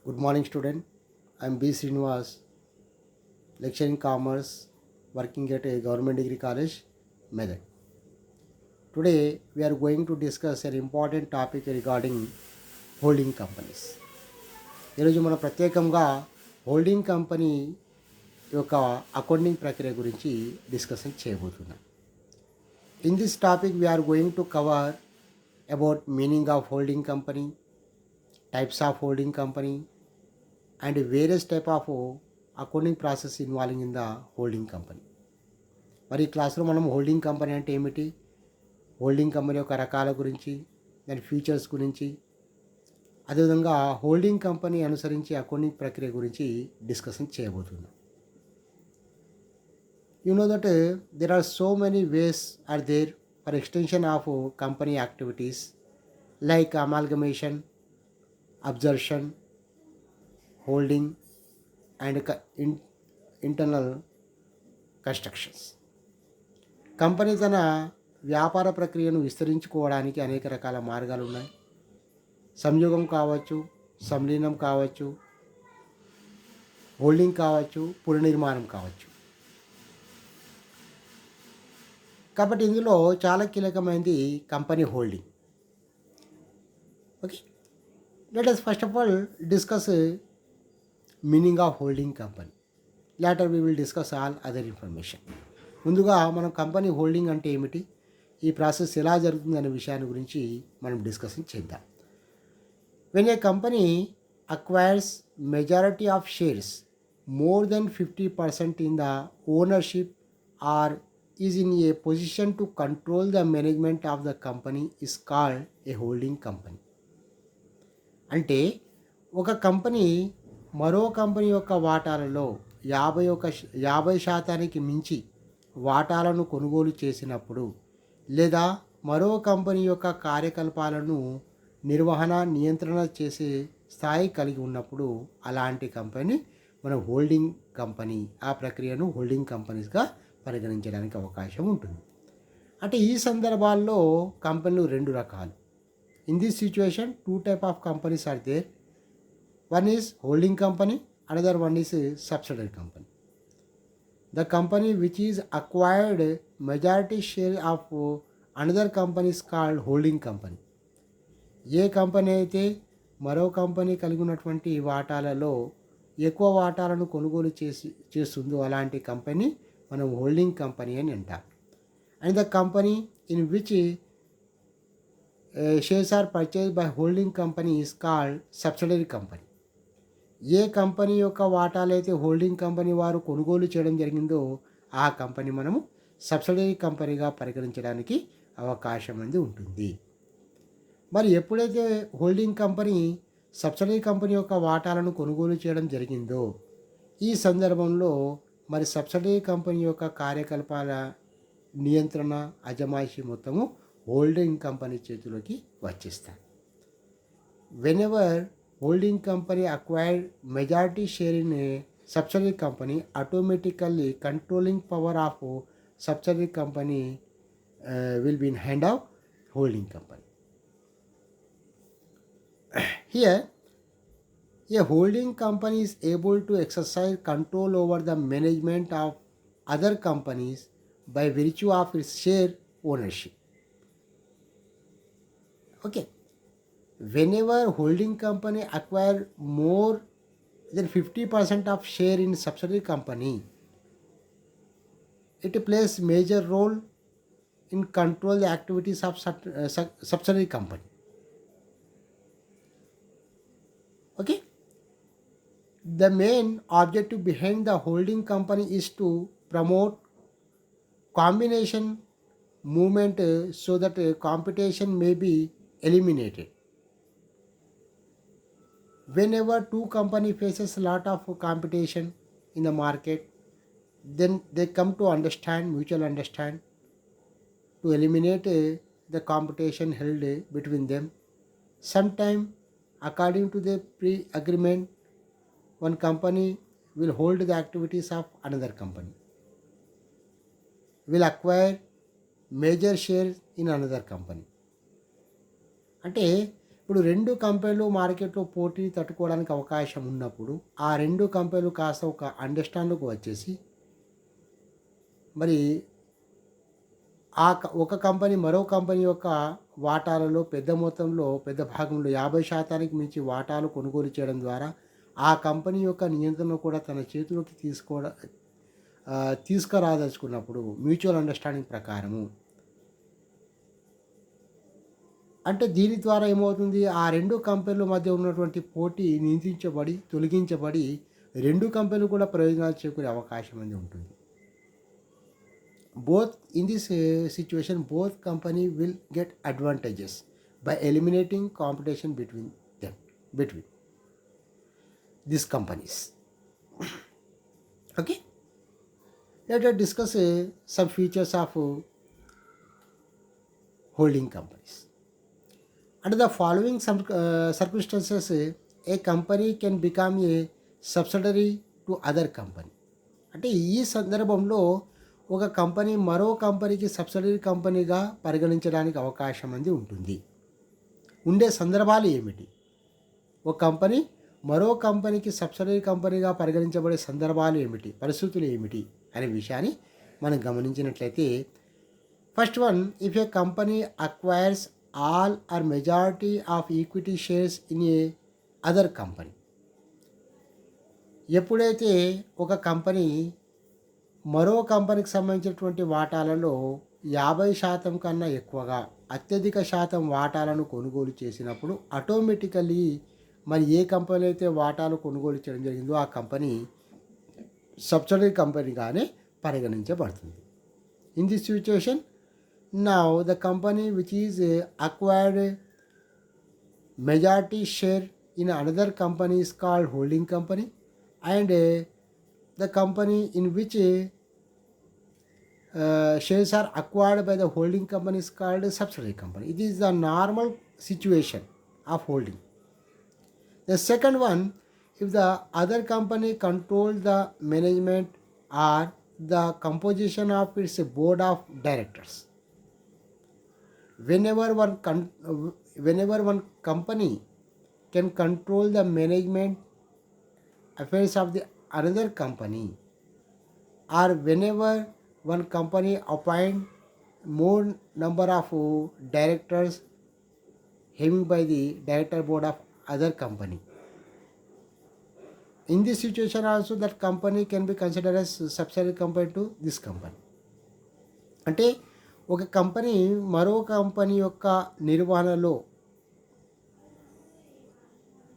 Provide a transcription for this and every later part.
Good morning, student. I'm B. Srinivas, lecturing commerce, working at a government degree college, Medak. Today, we are going to discuss an important topic regarding holding companies. ఈరోజు మనం ప్రత్యేకంగా holding company యొక్క accounting ప్రక్రియ గురించి discussion చేయబోతున్నాం. In this topic we are going to cover about meaning of holding company, types of holding company, and various type of accounting process involving in the holding company. మరి ఈ క్లాస్లో మనం holding company అంటే ఏమిటి, holding company యొక్క రకాల గురించి, దాని ఫీచర్స్ గురించి, అదేవిధంగా హోల్డింగ్ కంపెనీ అనుసరించి అకౌంటింగ్ ప్రక్రియ గురించి డిస్కషన్ చేయబోతున్నాం. You know that there are so many ways are there for extension of company activities like amalgamation, absorption, holding and internal constructions. Company తన వ్యాపార ప్రక్రియను విస్తరించుకోవడానికి అనేక రకాల మార్గాలు ఉన్నాయి. సంయోగం కావచ్చు, సంలీనం కావచ్చు, హోల్డింగ్ కావచ్చు, పునర్నిర్మాణం కావచ్చు. కాబట్టి ఇందులో చాలా కీలకమైనది company holding. Okay, let us first of all discuss meaning of holding company. Later we will discuss all other information. ముందుగా మనం కంపెనీ హోల్డింగ్ అంటే ఏమిటి, ఈ ప్రాసెస్ ఎలా జరుగుతుంది అనే విషయాన్ని గురించి మనం డిస్కషన్ చేద్దాం. When a company acquires majority of shares more than 50% in the ownership or is in a position to control the management of the company is called a holding company. అంటే ఒక company మరో company యొక్క వాటాలలో 50% మించి వాటాలను కొనుగోలు చేసినప్పుడు, లేదా మరో కంపెనీ యొక్క కార్యకలాపాలను నిర్వహణ నియంత్రణ చేసే స్థాయి కలిగి ఉన్నప్పుడు అలాంటి కంపెనీ మన హోల్డింగ్ కంపెనీ, ఆ ప్రక్రియను హోల్డింగ్ కంపెనీస్గా పరిగణించడానికి అవకాశం ఉంటుంది. అంటే ఈ సందర్భాల్లో కంపెనీలు రెండు రకాలు. In this situation two type of companies are there. One is holding company, another one is subsidiary company. The company which is acquired majority share of another company is called holding company. A company అయితే మరో company కలిగి ఉన్నటువంటి వాటాలలో ఎక్కువ వాటాలను కొనుగోలు చేస్తుందో అలాంటి company మనం హోల్డింగ్ కంపెనీ అని అంటాం. And the company in which shares are purchase by holding company is called subsidiary company. ఏ కంపెనీ యొక్క వాటాలైతే హోల్డింగ్ కంపెనీ వారు కొనుగోలు చేయడం జరిగిందో ఆ కంపెనీ మనము సబ్సిడరీ కంపెనీగా పరిగణించడానికి అవకాశం అనేది ఉంటుంది. మరి ఎప్పుడైతే హోల్డింగ్ కంపెనీ సబ్సిడరీ కంపెనీ యొక్క వాటాలను కొనుగోలు చేయడం జరిగిందో ఈ సందర్భంలో మరి సబ్సిడరీ కంపెనీ యొక్క కార్యకలాపాల నియంత్రణ, అజమాయిషీ మొత్తము హోల్డింగ్ కంపెనీ చేతిలోకి వచ్చేస్తాయి. Whenever holding company acquired majority share in a subsidiary company, automatically controlling power of subsidiary company will be in hand of holding company. Here, a holding company is able to exercise control over the management of other companies by virtue of its share ownership. Okay. Whenever holding company acquire more than 50% of share in subsidiary company, it plays major role in control the activities of subsidiary company. Okay, the main objective behind the holding company is to promote combination movement so that competition may be eliminated. Whenever two company faces a lot of competition in the market, then they come to mutual understand to eliminate the competition held between them. Sometime according to the pre-agreement, one company will hold the activities of another company, will acquire major shares in another company. అంటే ఇప్పుడు 2 కంపెనీలు మార్కెట్‌లో పోటీ తట్టుకోవడానికి అవకాశం ఉన్నప్పుడు, ఆ 2 కంపెనీలు కాస్త ఒక అండర్‌స్టాండ్‌కి వచ్చేసి, మరి ఒక కంపెనీ మరో కంపెనీ యొక్క వాటాలలో పెద్ద మొత్తంలో, పెద్ద భాగంలో 50% మించి వాటాలు కొనుగోలు చేయడం ద్వారా, ఆ కంపెనీ యొక్క నియంత్రణ కూడా తన చేతిలోకి తీసుకురాదలుచుకున్నప్పుడు మ్యూచువల్ అండర్‌స్టాండింగ్ ప్రకారము. అంటే దీని ద్వారా ఏమవుతుంది? ఆ 2 కంపెనీల మధ్య ఉన్నటువంటి పోటీ తొలగించబడి 2 కంపెనీలు కూడా ప్రయోజనాలు చేకూరే అవకాశం అనేది ఉంటుంది. In this situation, both company will get advantages by eliminating competition between these companies. Okay, let us discuss some features of holding companies. Under the following circumstances, a company can become a subsidiary to other company. అంటే ఈ సందర్భంలో ఒక company మరో కంపెనీకి subsidiary కంపెనీగా పరిగణించడానికి అవకాశం అనేది ఉంటుంది. ఉండే సందర్భాలు ఏమిటి? ఒక కంపెనీ మరో కంపెనీకి సబ్సిడరీ కంపెనీగా పరిగణించబడే సందర్భాలు ఏమిటి, పరిస్థితులు ఏమిటి అనే విషయాన్ని మనం గమనించినట్లయితే, first one, if A company acquires all or majority of equity shares in a other company. ఎప్పుడైతే ఒక కంపెనీ మరో కంపెనీకి సంబంధించినటువంటి వాటాలలో 50% కన్నా ఎక్కువగా అత్యధిక శాతం వాటాలను కొనుగోలు చేసినప్పుడు ఆటోమేటికల్లీ మరి ఏ కంపెనీ అయితే వాటాలు కొనుగోలు చేయడం జరిగిందో ఆ కంపెనీ సబ్సిడరీ కంపెనీగానే పరిగణించబడుతుంది. In this situation, now the company which is acquired majority share in another company is called holding company, and the company in which shares are acquired by the holding company is called a subsidiary company. It is the normal situation of holding. The second one, if the other company controls the management or the composition of its board of directors. Whenever one company can control the management affairs of the another company, or whenever one company appoint more number of directors having by the director board of other company, in this situation also that company can be considered as subsidiary company to this company. అంటే ఒక company మరో company యొక్క నిర్వహణలో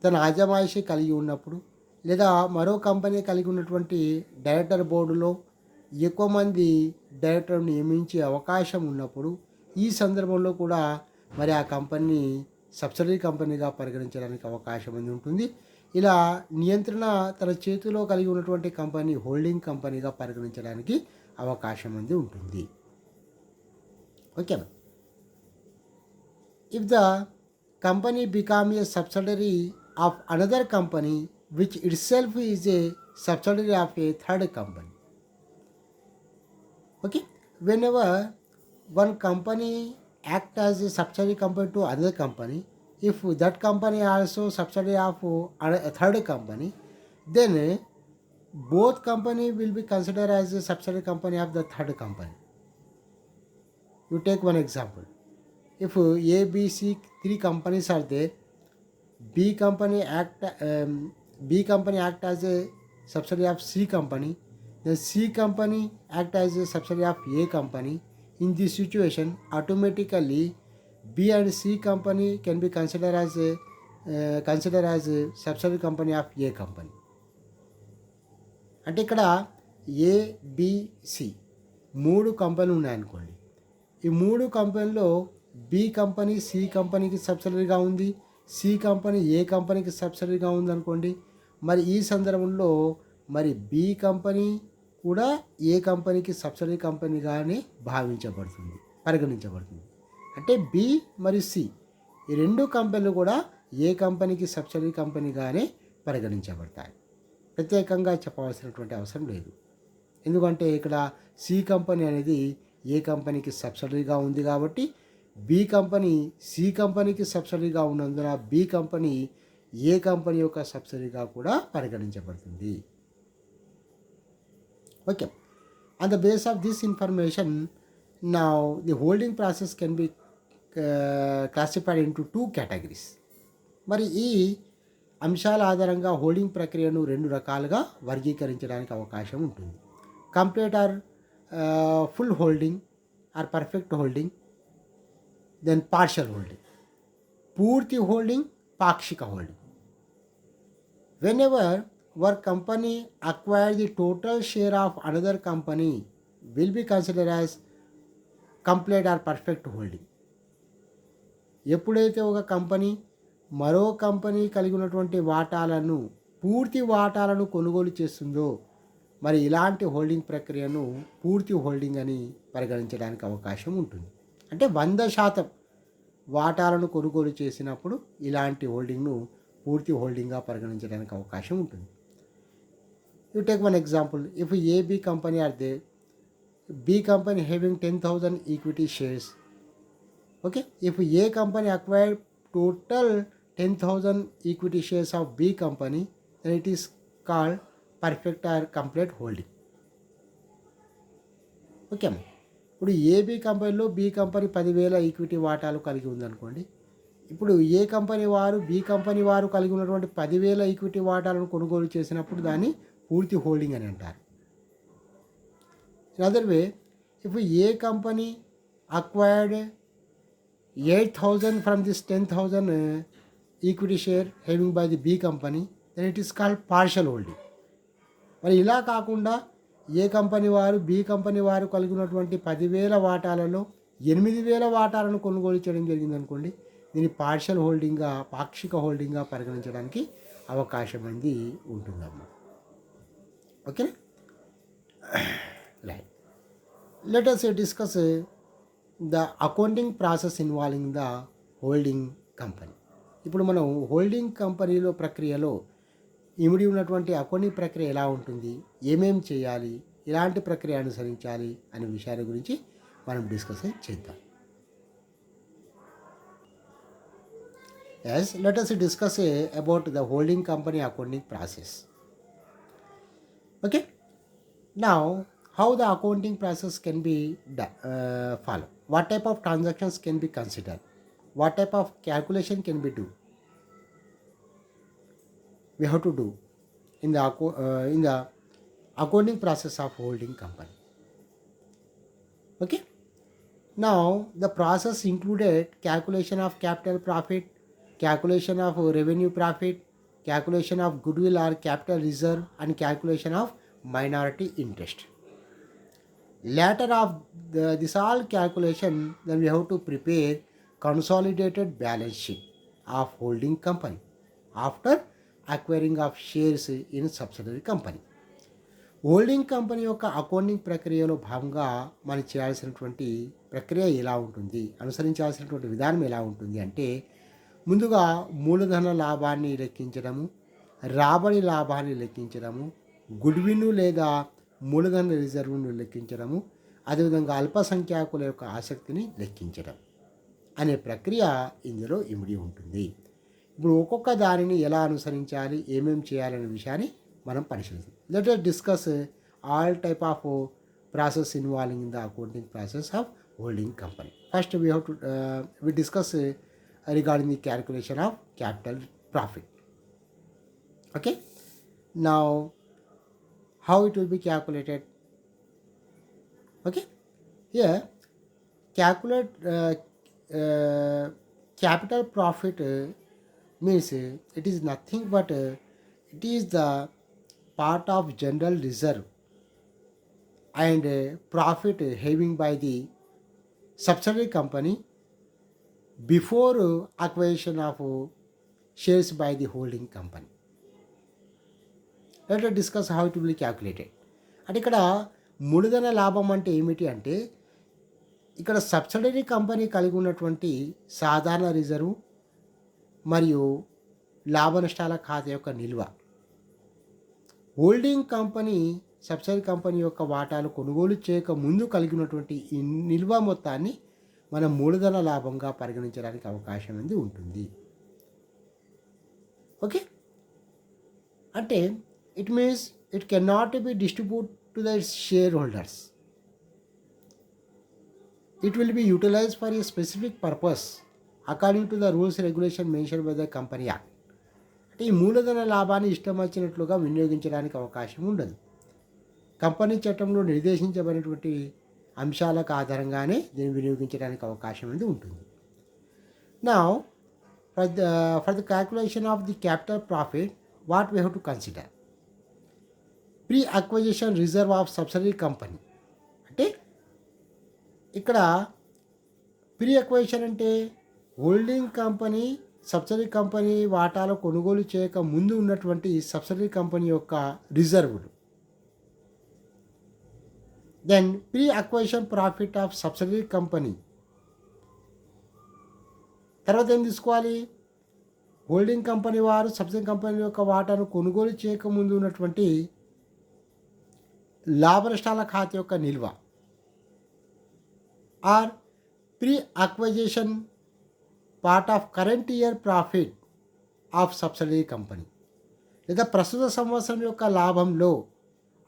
తన అజమాయిషీ కలిగి ఉన్నప్పుడు, లేదా మరో కంపెనీ కలిగి ఉన్నటువంటి డైరెక్టర్ బోర్డులో ఎక్కువ మంది డైరెక్టర్ను నియమించే అవకాశం ఉన్నప్పుడు, ఈ సందర్భంలో కూడా మరి ఆ కంపెనీ సబ్సిడరీ కంపెనీగా పరిగణించడానికి అవకాశం అనేది ఉంటుంది. ఇలా నియంత్రణ తన చేతిలో కలిగి ఉన్నటువంటి కంపెనీ హోల్డింగ్ కంపెనీగా పరిగణించడానికి అవకాశం అనేది ఉంటుంది. Okay, if the company become a subsidiary of another company which itself is a subsidiary of a third company. Okay, whenever one company act as a subsidiary company to another company, if that company also subsidiary of a third company, then both company will be considered as a subsidiary company of the third company. You take one example. If A, B, C, 3 companies are there, B company act as a subsidiary of C company, then C company act as a subsidiary of A company. In this situation, automatically B and C company can be considered as a subsidiary company of A company. అంటే ఇక్కడ ABC 3 కంపెనీలు ఉన్నాయనుకోండి. ఈ 3 కంపెనీలో B company C కంపెనీకి సబ్సిడరీగా ఉంది, C company ఏ కంపెనీకి సబ్సిడరీగా ఉందనుకోండి. మరి ఈ సందర్భంలో మరి B కంపెనీ కూడా ఏ కంపెనీకి సబ్సిడరీ కంపెనీగానే పరిగణించబడుతుంది. అంటే B మరియు C ఈ 2 కంపెనీలు కూడా ఏ కంపెనీకి సబ్సిడరీ కంపెనీగానే పరిగణించబడతాయి. ప్రత్యేకంగా చెప్పవలసినటువంటి అవసరం లేదు. ఎందుకంటే ఇక్కడ C కంపెనీ అనేది ఏ కంపెనీకి సబ్సిడరీగా ఉంది కాబట్టి బి కంపెనీ సి కంపెనీకి సబ్సిడీగా ఉన్నందున బి కంపెనీ ఏ కంపెనీ యొక్క సబ్సిడీగా కూడా పరిగణించబడుతుంది. Okay. On the base of this information now the holding process can be classified into 2 categories. మరి ఈ అంశాల ఆధారంగా హోల్డింగ్ ప్రక్రియను 2 రకాలుగా వర్గీకరించడానికి అవకాశం ఉంటుంది. Complete or full holding or perfect holding, then partial holding. పూర్తి హోల్డింగ్, పాక్షిక holding. Whenever our company acquire the total share of another company will be considered as complete or perfect holding. ఎప్పుడైతే ఒక company మరో company కలిగి ఉన్నటువంటి వాటాలను పూర్తి వాటాలను కొనుగోలు చేస్తుందో మరి ఇలాంటి హోల్డింగ్ ప్రక్రియను పూర్తి హోల్డింగ్ అని పరిగణించడానికి అవకాశం ఉంటుంది. అంటే 100% వాటాలను కొనుగోలు చేసినప్పుడు ఇలాంటి హోల్డింగ్ను పూర్తి హోల్డింగ్గా పరిగణించడానికి అవకాశం ఉంటుంది. You take one example. If AB company or they, B company having 10,000 equity shares. Okay. If A company acquire total 10,000 equity shares of B company, then it is called perfect or complete holding. Okay అమ్మా. ఇప్పుడు AB కంపెనీలో B company 10,000 equity వాటాలు కలిగి ఉందనుకోండి. ఇప్పుడు ఏ company వారు B company వారు కలిగి ఉన్నటువంటి 10,000 ఈక్విటీ వాటాలను కొనుగోలు చేసినప్పుడు దాన్ని పూర్తి హోల్డింగ్ అని అంటారు. In other way, if A company acquired 8,000 from this 10,000 equity share having by the B company, then it is called partial holding. మరి ఇలా కాకుండా ఏ కంపెనీ వారు బి కంపెనీ వారు కలిగి ఉన్నటువంటి 10,000 వాటాలలో 8,000 వాటాలను కొనుగోలు చేయడం జరిగిందనుకోండి, దీన్ని పార్షియల్ హోల్డింగ్గా, పాక్షిక హోల్డింగ్గా పరిగణించడానికి అవకాశం అనేది ఉంటుందమ్మా. ఓకేనా? Right. Let us discuss the accounting process involving the holding company. ఇప్పుడు మనం హోల్డింగ్ కంపెనీలో ప్రక్రియలో ఇమిడి ఉన్నటువంటి అకౌంటింగ్ ప్రక్రియ ఎలా ఉంటుంది, ఏమేమి చేయాలి, ఎలాంటి ప్రక్రియ అనుసరించాలి అనే విషయాల గురించి మనం డిస్కస్ చేద్దాం. Yes, let us discuss about the holding company accounting process. Okay. Now, how the accounting process can be followed? What type of transactions can be considered? What type of calculation can be do? We have to do in the accounting process of holding company. Okay. Now, the process included calculation of capital profit, calculation of revenue profit, calculation of goodwill or capital reserve, and calculation of minority interest. Later of this all calculation, then we have to prepare consolidated balance sheet of holding company after acquiring of shares in subsidiary company. Holding company యొక్క accounting ప్రక్రియలో భాగంగా మనం చేయాల్సినటువంటి ప్రక్రియ ఎలా ఉంటుంది, అనుసరించాల్సినటువంటి విధానం ఎలా ఉంటుంది అంటే, ముందుగా మూలధన లాభాన్ని లెక్కించడము, రాబడి లాభాన్ని లెక్కించడము, గుడ్విల్ లేదా మూలధన రిజర్వును లెక్కించడము, అదేవిధంగా అల్పసంఖ్యాకుల యొక్క ఆసక్తిని లెక్కించడం అనే ప్రక్రియ ఇందులో ఇమిడి ఉంటుంది. ఇప్పుడు ఒక్కొక్క దానిని ఎలా అనుసరించాలి, ఏమేమి చేయాలనే విషయాన్ని మనం పరిశీలిస్తాం. Let us discuss all type of process involving in the accounting process of holding company. First we discuss regarding the calculation of capital profit. Okay. Now, how it will be calculated? Okay. Here, calculate capital profit means it is nothing but it is the part of general reserve and profit having by the subsidiary company before acquisition of shares by the holding company. Let us discuss how it will be calculated. అంటే ఇక్కడ మూలధన లాభం అంటే ఏమిటి అంటే, ఇక్కడ subsidiary company కలిగి ఉన్నటువంటి సాధారణ రిజర్వ్ మరియు లాభ నష్టాల ఖాతా యొక్క నిల్వ, హోల్డింగ్ కంపెనీ సబ్సిడరీ కంపెనీ యొక్క వాటాలు కొనుగోలు చేయక ముందు కలిగినటువంటి ఈ నిల్వ మొత్తాన్ని మనం మూలధన లాభంగా పరిగణించడానికి అవకాశం అనేది ఉంటుంది. ఓకే, అంటే it means it can not be distribute to the share holders. It will be utilized for a specific purpose according to the rules regulation mentioned by the Company Act. అంటే ఈ మూలధన లాభాన్ని ఇష్టం వచ్చినట్లుగా వినియోగించడానికి అవకాశం ఉండదు. కంపెనీ చట్టంలో నిర్దేశించబడినటువంటి అంశాలకు ఆధారంగానే దీన్ని వినియోగించడానికి అవకాశం అనేది ఉంటుంది. Now for the calculation of the capital profit what we have to consider pre acquisition reserve of subsidiary company. అంటే ఇక్కడ ప్రీ అక్వైషన్ అంటే హోల్డింగ్ కంపెనీ సబ్సిడరీ కంపెనీ వాటాలు కొనుగోలు చేయక ముందు ఉన్నటువంటి సబ్సిడరీ కంపెనీ యొక్క రిజర్వులు. Then pre acquisition profit of subsidiary company. తర్వాత ఏం తీసుకోవాలి? హోల్డింగ్ కంపెనీ వారు సబ్సిడరీ కంపెనీ యొక్క వాటాను కొనుగోలు చేయక ముందు ఉన్నటువంటి లాభ నష్టాల ఖాతా యొక్క నిల్వ. Or pre acquisition part of current year profit of subsidiary company. లేదా ప్రస్తుత సంవత్సరం యొక్క లాభంలో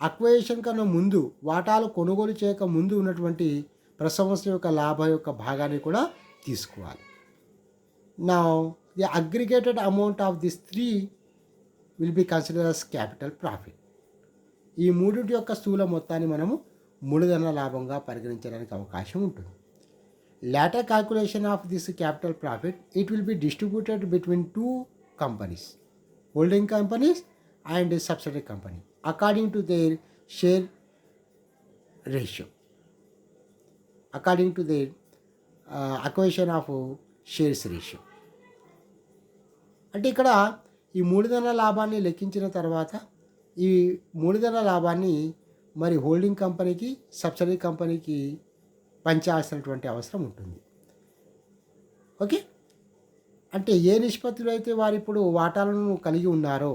అక్విజిషన్ కన్నా ముందు వాటాలు కొనుగోలు చేయక ముందు ఉన్నటువంటి ప్రస్తుత సంవత్సరం యొక్క లాభం యొక్క భాగాన్ని కూడా తీసుకోవాలి. Now the aggregated amount of this three will be considered as capital profit. ఈ మూడింటి యొక్క స్థూల మొత్తాన్ని మనము మూలధన లాభంగా పరిగణించడానికి అవకాశం ఉంటుంది. Later calculation of this capital profit, it will be distributed between two companies, holding companies and a subsidiary company, according to their share ratio, according to their acquisition of shares ratio. అంటే ఇక్కడ ఈ మూలధన లాభాన్ని లెక్కించిన తర్వాత ఈ మూలధన లాభాన్ని మరి హోల్డింగ్ కంపెనీకి సబ్సిడరీ కంపెనీకి పంచాల్సినటువంటి అవసరం ఉంటుంది. ఓకే, అంటే ఏ నిష్పత్తిలో అయితే వారు ఇప్పుడు వాటాలను కలిగి ఉన్నారో,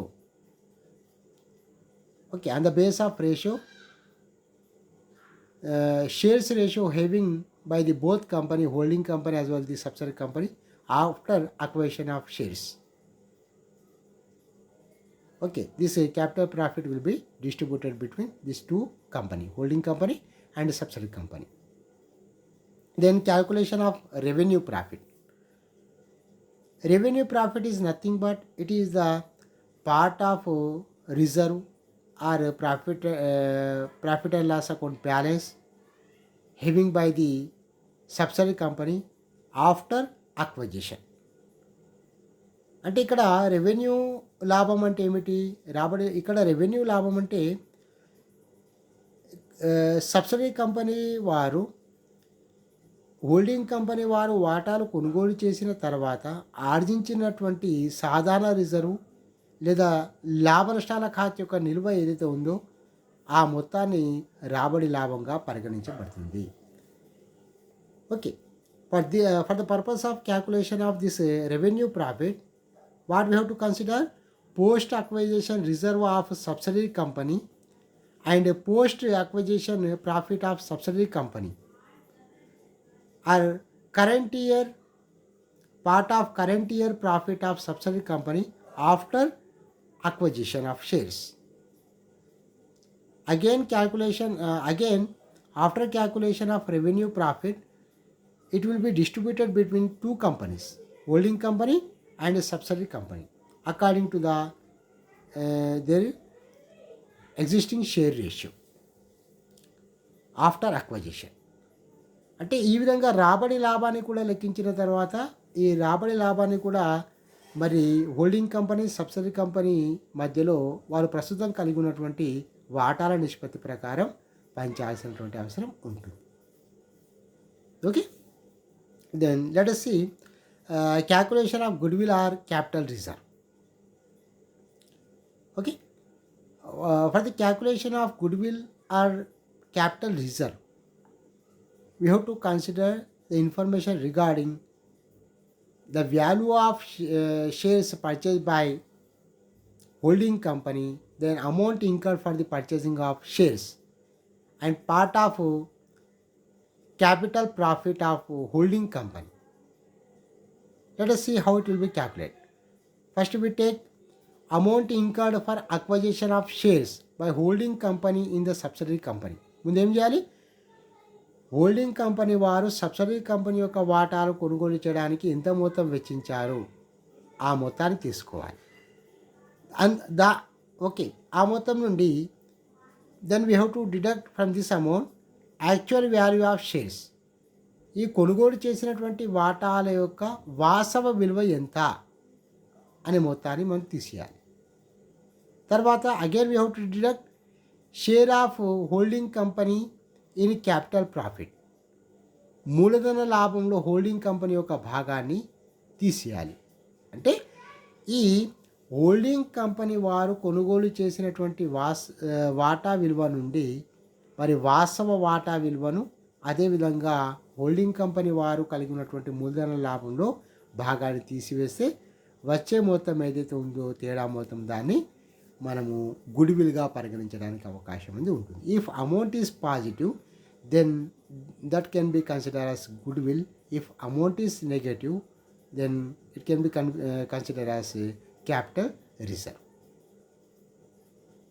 okay, on the base of ratio shares ratio having by the both company holding company as well the subsidiary company after acquisition of shares. Okay, this capital profit will be distributed between these two company, holding company and subsidiary company. Then calculation of revenue profit. Revenue profit is nothing but it is the part of reserve or profit and loss account balance having by the subsidiary company after acquisition. అంటే ఇక్కడ revenue లాభం అంటే ఏమిటి? ఇక్కడ revenue లాభం అంటే subsidiary company వారు holding company వారు వాటాలు కొనుగోలు చేసిన తర్వాత ఆర్జించినటువంటి సాధారణ రిజర్వ్ లేదా లాభ నష్టాల ఖాతా యొక్క నిల్వ ఏదైతే ఉందో ఆ మొత్తాన్ని రాబడి లాభంగా పరిగణించబడుతుంది. Okay, for the purpose of calculation of this revenue profit what we have to consider post acquisition reserve of subsidiary company and post acquisition profit of subsidiary company or current year part of current year profit of subsidiary company after acquisition of shares. Again after calculation of revenue profit, it will be distributed between two companies, holding company and a subsidiary company according to the their existing share ratio after acquisition. అంటే ఈ విధంగా రాబడి లాభాన్ని కూడా లెక్కించిన తర్వాత ఈ రాబడి లాభాన్ని కూడా మరి హోల్డింగ్ కంపెనీ సబ్సిడరీ కంపెనీ మధ్యలో వారు ప్రస్తుతం కలిగి ఉన్నటువంటి వాటాల నిష్పత్తి ప్రకారం పంచాల్సినటువంటి అవసరం ఉంటుంది. Okay, then let us see calculation of goodwill or capital reserve. Okay, for the calculation of goodwill or capital reserve, we have to consider the information regarding the value of shares purchased by holding company, then amount incurred for the purchasing of shares, and part of capital profit of holding company. Let us see how it will be calculated. First we take amount incurred for acquisition of shares by holding company in the subsidiary company. ముందు ఏం చేయాలి? Holding company వారు subsidiary company యొక్క వాటాలు కొనుగోలు చేయడానికి ఎంత మొత్తం వెచ్చించారు ఆ మొత్తాన్ని తీసుకోవాలి. ఓకే, ఆ మొత్తం నుండి then we have to deduct from this amount actual value of shares. ఈ కొనుగోలు చేసినటువంటి వాటాల యొక్క వాస్తవ విలువ ఎంత అనే మొత్తాన్ని మనం తీసేయాలి. తర్వాత again we have to deduct share of holding company in capital profit. మూలధన లాభంలో హోల్డింగ్ కంపెనీ యొక్క భాగాన్ని తీసేయాలి. అంటే ఈ హోల్డింగ్ కంపెనీ వారు కొనుగోలు చేసినటువంటి వాటా విలువ నుండి మరి వాస్తవ వాటా విలువను, అదేవిధంగా హోల్డింగ్ కంపెనీ వారు కలిగి ఉన్నటువంటి మూలధన లాభంలో భాగాన్ని తీసివేస్తే వచ్చే మొత్తం ఏదైతే ఉందో తేడా మొత్తం దాన్ని మనము గుడ్ విల్గా పరిగణించడానికి అవకాశం ఉంటుంది. If amount is positive then that can be consider as goodwill. If amount is negative then it can be consider as capital reserve.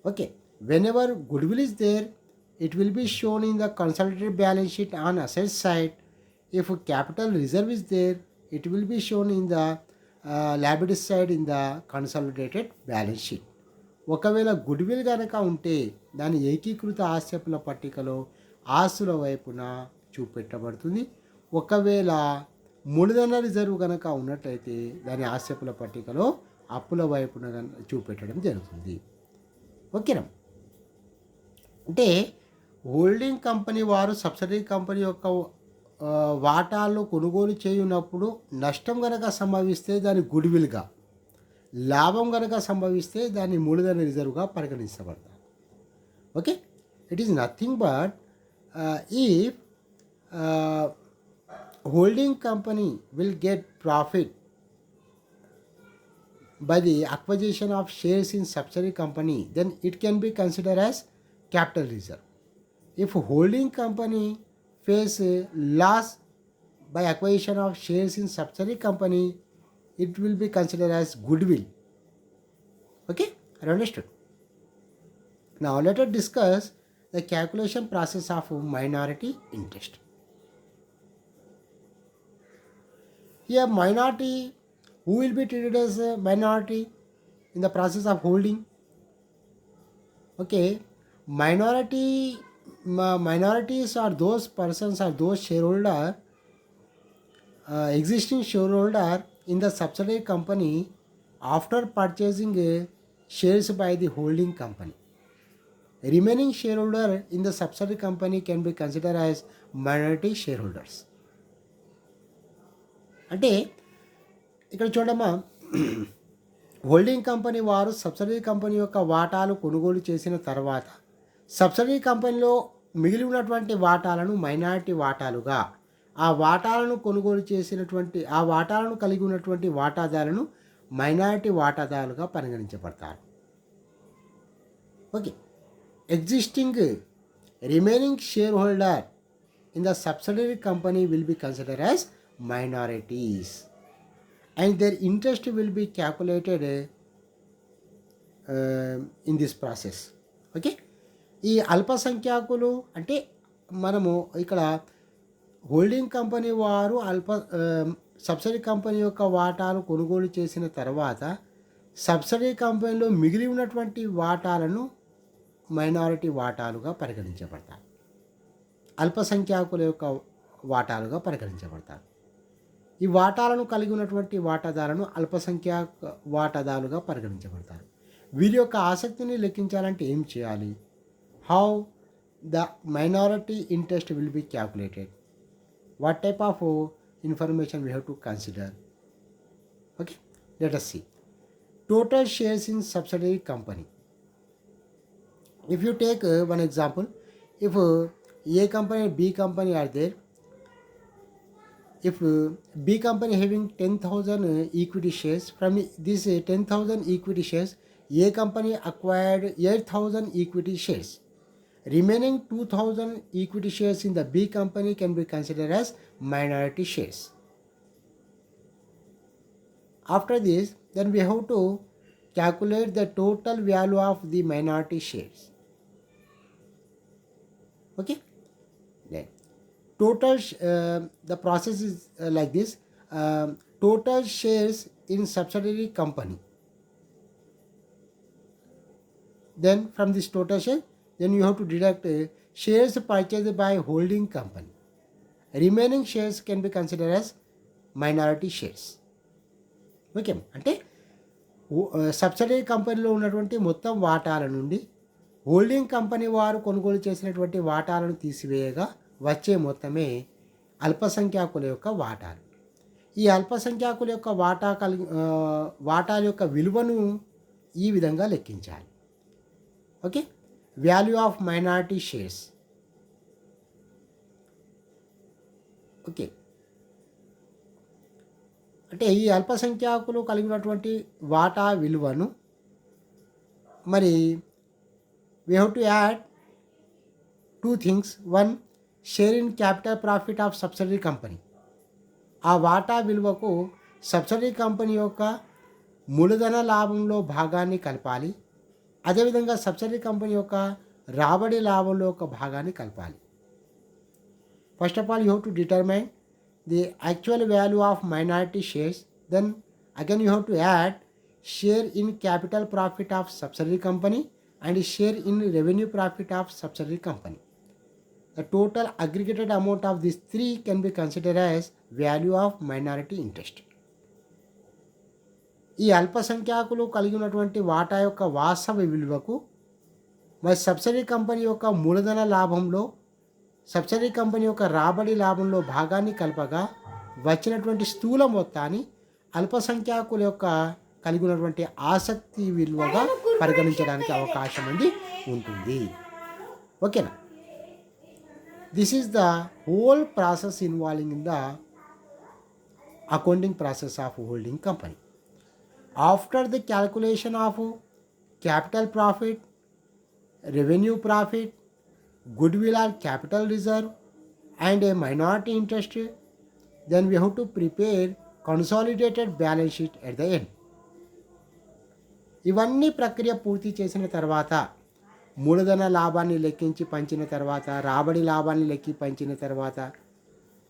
Okay, whenever goodwill is there, it will be shown in the consolidated balance sheet on asset side. If capital reserve is there, it will be shown in the liability side in the consolidated balance sheet. ఒకవేళ goodwill కనుక ఉంటే దాని ఏకీకృత ఆస్తిల పట్టికలో ఆస్తుల వైపున చూపెట్టబడుతుంది. ఒకవేళ మూలధన రిజర్వ్ కనుక ఉన్నట్లయితే దాని ఆస్తిల పట్టికలో అప్పుల వైపున చూపెట్టడం జరుగుతుంది. ఓకేనా? అంటే హోల్డింగ్ కంపెనీ వారు సబ్సిడరీ కంపెనీ యొక్క వాటాలు కొనుగోలు చేయునప్పుడు నష్టం కనుక సంభవిస్తే దాని గుడ్విల్గా, లాభం కనుక సంభవిస్తే దాన్ని మూలధన రిజర్వ్గా పరిగణించబడతారు. Okay, it is nothing but if holding company will get profit by the acquisition of shares in subsidiary company, then it can be considered as capital reserve. If holding company face loss by acquisition of shares in subsidiary company, it will be considered as goodwill. Okay, I understood. Now let us discuss the calculation process of minority interest. Here minority, who will be treated as a minority in the process of holding? Okay, minorities are those persons or those shareholder, existing shareholder in the subsidiary company after purchasing shares by the holding company. Remaining shareholder in the subsidiary company can be considered as minority shareholders. అంటే ఇక్కడ చూడమ్మా, holding company వారు subsidiary company యొక్క వాటాలు కొనుగోలు చేసిన తర్వాత subsidiary కంపెనీలో మిగిలి ఉన్నటువంటి వాటాలను మైనారిటీ వాటాలుగా, ఆ వాటాలను కొనుగోలు చేసినటువంటి ఆ వాటాలను కలిగి ఉన్నటువంటి వాటాదారులను మైనారిటీ వాటాదారులుగా పరిగణించబడతారు. Okay, existing remaining share holder in the subsidiary company will be consider as minorities and their interest will be calculated in this process. Okay, ఈ అల్పసంఖ్యాకులు అంటే మనము ఇక్కడ హోల్డింగ్ కంపెనీ వారు సబ్సిడరీ కంపెనీ యొక్క వాటాలు కొనుగోలు చేసిన తర్వాత సబ్సిడరీ కంపెనీలో మిగిలి ఉన్నటువంటి వాటాలను మైనారిటీ వాటాలుగా పరిగణించబడతారు, అల్పసంఖ్యాకుల యొక్క వాటాలుగా పరిగణించబడతారు. ఈ వాటాలను కలిగి ఉన్నటువంటి వాటాదారులను అల్పసంఖ్యాక వాటాదారులుగా పరిగణించబడతారు. వీరి యొక్క ఆసక్తిని లెక్కించాలంటే ఏం చేయాలి? How the minority interest will be calculated, what type of information we have to consider. Okay, let us see total shares in subsidiary company. If you take one example, if A company and B company are there, if B company having 10,000 equity shares, from this 10,000 equity shares A company acquired 8,000 equity shares. Remaining 2000 equity shares in the B company can be considered as minority shares. After this, then we have to calculate the total value of the minority shares. Okay, then the process is like this. Total shares in subsidiary company. Then from this total share, then you have to deduct shares purchased by holding company. Remaining shares can be considered as minority shares. Okay, అంటే subsidiary కంపెనీలో ఉన్నటువంటి మొత్తం వాటాల నుండి holding company వారు కొనుగోలు చేసినటువంటి వాటాలను తీసివేయగా వచ్చే మొత్తమే అల్పసంఖ్యాకుల యొక్క వాటాలు. ఈ అల్పసంఖ్యాకుల యొక్క వాటాల యొక్క విలువను ఈ విధంగా లెక్కించాలి. Okay, value of minority shares. Okay, అంటే ఈ అల్పసంఖ్యాకులు కలిగినటువంటి వాటా విలువను మరి we have to add two things. One, share in capital profit of subsidiary company. ఆ వాటా విలువకు సబ్సిడరీ కంపెనీ యొక్క మూలధన లాభంలో భాగాన్ని కలపాలి. అదేవిధంగా సబ్సిడరీ కంపెనీ యొక్క రాబడి లాభంలో ఒక భాగాన్ని కలపాలి. First of all you have to determine the actual value of minority shares. Then again you have to add share in capital profit of subsidiary company and share in revenue profit of subsidiary company. The total aggregated amount of these three can be considered as value of minority interest. ఈ అల్పసంఖ్యాకులు కలిగి ఉన్నటువంటి వాటా యొక్క వాస్తవ విలువకు మరి subsidiary company యొక్క మూలధన లాభంలో సబ్సిడరీ కంపెనీ యొక్క రాబడి లాభంలో భాగాన్ని కలపగా వచ్చినటువంటి స్థూల మొత్తాన్ని అల్పసంఖ్యాకుల యొక్క కలిగి ఉన్నటువంటి ఆసక్తి విలువగా పరిగణించడానికి అవకాశం ఉంటుంది. ఓకేనా? This is the whole process involving in the accounting process of holding company. After the calculation of capital profit, revenue profit, goodwill or capital reserve and a minority interest, then we have to prepare consolidated balance sheet at the end. ఇవన్నీ ప్రక్రియ పూర్తి చేసిన తర్వాత మూలధన లాభాన్ని లెక్కించి పంచిన తర్వాత, రాబడి లాభాన్ని లెక్కి పంచిన తర్వాత,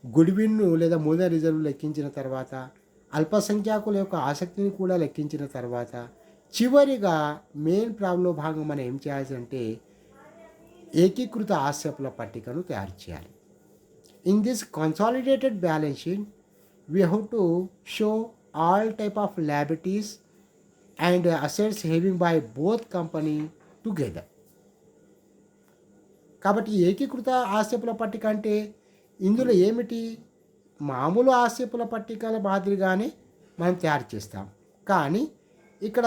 గుడ్విల్ను లేదా మూలధన రిజర్వ్ లెక్కించిన తర్వాత, అల్పసంఖ్యాకుల యొక్క ఆసక్తిని కూడా లెక్కించిన తర్వాత, చివరిగా మెయిన్ ప్రాబ్లంలో భాగం మనం ఏం చేయాల్సి అంటే ఏకీకృత ఆస్తిల పట్టికను తయారు చేయాలి. In this consolidated balance sheet we have to show all type of liabilities and assets having by both company together. కాబట్టి ఏకీకృత ఆస్తిల పట్టిక అంటే ఇందులో ఏమిటి, మామూలు ఆస్తిల పట్టికల మాదిరిగానే మనం తయారు చేస్తాం. కానీ ఇక్కడ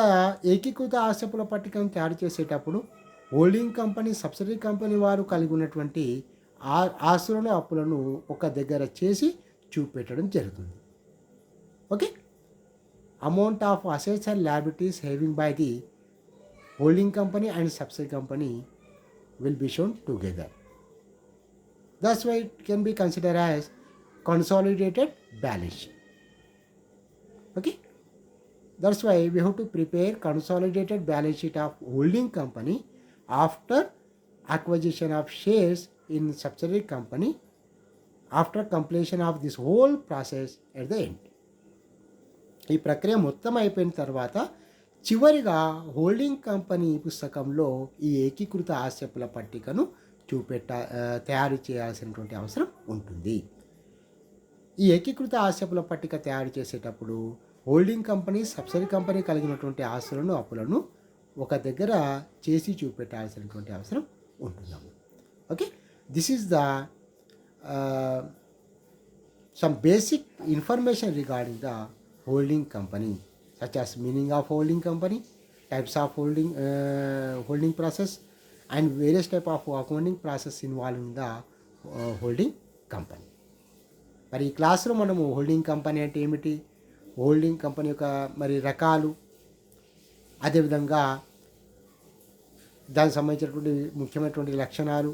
ఏకీకృత ఆస్తిల పట్టికను తయారు చేసేటప్పుడు హోల్డింగ్ కంపెనీ, సబ్సిడరీ కంపెనీ వారు కలిగి ఉన్నటువంటి ఆస్తులను, అప్పులను ఒక దగ్గర చేసి చూపెట్టడం జరుగుతుంది. Okay, amount of assets and liabilities having by the holding company and subsidiary company will be shown together. That's why it can be consider as consolidated balance sheet. Okay, that's why we have to prepare consolidated balance sheet of holding company after acquisition of shares in subsidiary company after completion of this whole process at the end. ఈ ప్రక్రియ మొత్తం అయిపోయిన తర్వాత చివరిగా holding company పుస్తకంలో ఈ ఏకీకృత ఆస్తిల పట్టికను తయారు చేయాల్సినటువంటి అవసరం ఉంటుంది. ఈ ఏకీకృత ఆస్తిల పట్టిక తయారు చేసేటప్పుడు హోల్డింగ్ కంపెనీ, సబ్సిడరీ కంపెనీ కలిగినటువంటి ఆస్తులను, అప్పులను ఒక దగ్గర చేసి చూపెట్టాల్సినటువంటి అవసరం ఉంటున్నాము. Okay, this is the some basic information regarding the holding company, such as meaning of holding company, types of holding process and various type of accounting process involving the holding company. మరి ఈ క్లాస్లో మనము holding company అంటే ఏమిటి, holding company యొక్క మరి రకాలు, అదేవిధంగా దానికి సంబంధించినటువంటి ముఖ్యమైనటువంటి లక్షణాలు,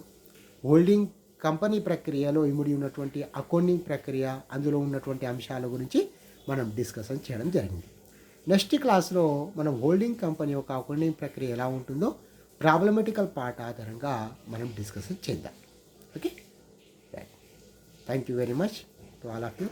హోల్డింగ్ కంపెనీ ప్రక్రియలో ఇమిడి ఉన్నటువంటి అకౌంటింగ్ ప్రక్రియ, అందులో ఉన్నటువంటి అంశాల గురించి మనం డిస్కషన్ చేయడం జరిగింది. నెక్స్ట్ క్లాస్లో మనం హోల్డింగ్ కంపెనీ యొక్క అకౌంటింగ్ ప్రక్రియ ఎలా ఉంటుందో ప్రాబ్లమెటికల్ పార్ట్ ఆధారంగా మనం డిస్కషన్ చేద్దాం. Okay, thank you very much to all of you.